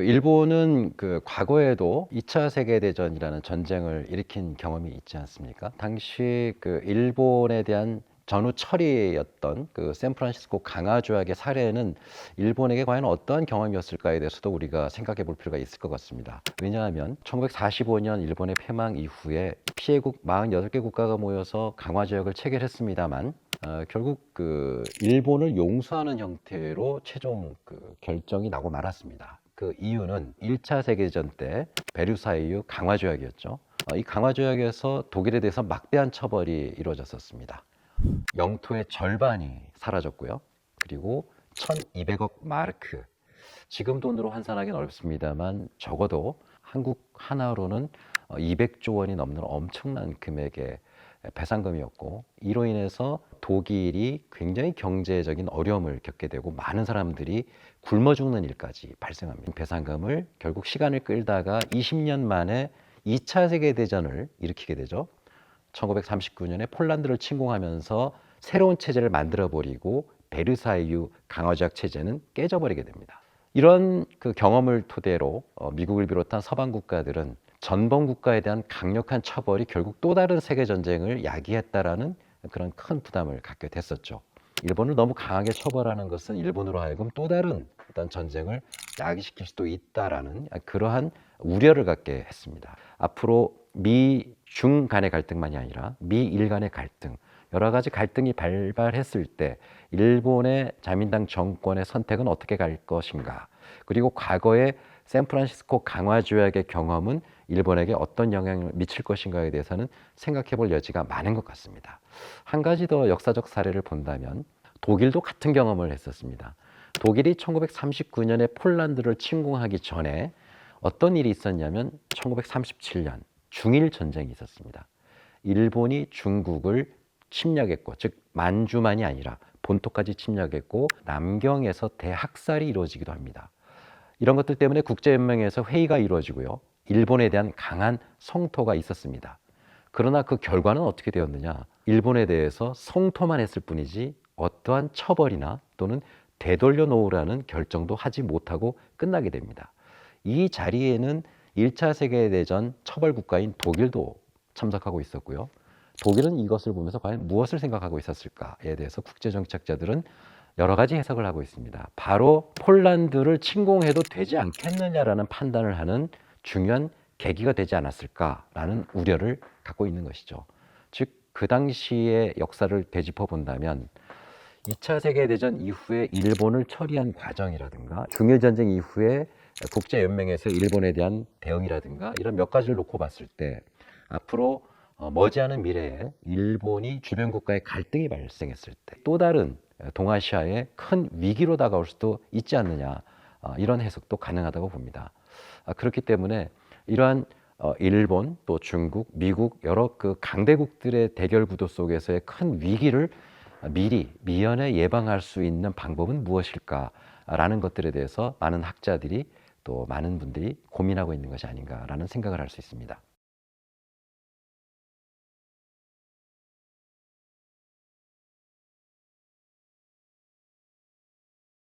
일본은 과거에도 2차 세계대전이라는 전쟁을 일으킨 경험이 있지 않습니까? 당시 일본에 대한 전후 처리였던 샌프란시스코 강화 조약의 사례는 일본에게 과연 어떠한 경험이었을까에 대해서도 우리가 생각해 볼 필요가 있을 것 같습니다. 왜냐하면 1945년 일본의 패망 이후에 피해국 48개 국가가 모여서 강화 조약을 체결했습니다만 결국 일본을 용서하는 형태로 최종 결정이 나고 말았습니다. 그 이유는 1차 세계대전 때 베르사유 강화 조약이었죠. 이 강화 조약에서 독일에 대해서 막대한 처벌이 이루어졌었습니다. 영토의 절반이 사라졌고요. 그리고 1200억 마르크. 지금 돈으로 환산하기는 어렵습니다만 적어도 한국 하나로는 200조 원이 넘는 엄청난 금액의 배상금이었고, 이로 인해서 독일이 굉장히 경제적인 어려움을 겪게 되고 많은 사람들이 굶어 죽는 일까지 발생합니다. 배상금을 결국 시간을 끌다가 20년 만에 2차 세계대전을 일으키게 되죠. 1939년에 폴란드를 침공하면서 새로운 체제를 만들어버리고 베르사유 강화조약 체제는 깨져버리게 됩니다. 이런 경험을 토대로 미국을 비롯한 서방 국가들은 전범 국가에 대한 강력한 처벌이 결국 또 다른 세계 전쟁을 야기했다라는 그런 큰 부담을 갖게 됐었죠. 일본을 너무 강하게 처벌하는 것은 일본으로 하여금 또 다른 어떤 전쟁을 야기시킬 수도 있다라는 그러한 우려를 갖게 했습니다. 앞으로 미중 간의 갈등만이 아니라 미일 간의 갈등, 여러 가지 갈등이 발발했을 때 일본의 자민당 정권의 선택은 어떻게 갈 것인가, 그리고 과거의 샌프란시스코 강화 조약의 경험은 일본에게 어떤 영향을 미칠 것인가에 대해서는 생각해 볼 여지가 많은 것 같습니다. 한 가지 더 역사적 사례를 본다면 독일도 같은 경험을 했었습니다. 독일이 1939년에 폴란드를 침공하기 전에 어떤 일이 있었냐면 1937년 중일 전쟁이 있었습니다. 일본이 중국을 침략했고, 즉 만주만이 아니라 본토까지 침략했고 남경에서 대학살이 이루어지기도 합니다. 이런 것들 때문에 국제연맹에서 회의가 이루어지고요. 일본에 대한 강한 성토가 있었습니다. 그러나 그 결과는 어떻게 되었느냐? 일본에 대해서 성토만 했을 뿐이지 어떠한 처벌이나 또는 되돌려 놓으라는 결정도 하지 못하고 끝나게 됩니다. 이 자리에는 1차 세계대전 처벌 국가인 독일도 참석하고 있었고요. 독일은 이것을 보면서 과연 무엇을 생각하고 있었을까에 대해서 국제정책자들은 여러 가지 해석을 하고 있습니다. 바로 폴란드를 침공해도 되지 않겠느냐라는 판단을 하는 중요한 계기가 되지 않았을까라는 우려를 갖고 있는 것이죠. 즉, 그 당시의 역사를 되짚어 본다면 2차 세계대전 이후에 일본을 처리한 과정이라든가 중일전쟁 이후에 국제연맹에서 일본에 대한 대응이라든가 이런 몇 가지를 놓고 봤을 때 앞으로 머지않은 미래에 일본이 주변 국가의 갈등이 발생했을 때 또 다른 동아시아의 큰 위기로 다가올 수도 있지 않느냐, 이런 해석도 가능하다고 봅니다. 그렇기 때문에 이러한 일본, 또 중국, 미국 여러 강대국들의 대결 구도 속에서의 큰 위기를 미리 미연에 예방할 수 있는 방법은 무엇일까라는 것들에 대해서 많은 학자들이 또 많은 분들이 고민하고 있는 것이 아닌가라는 생각을 할 수 있습니다.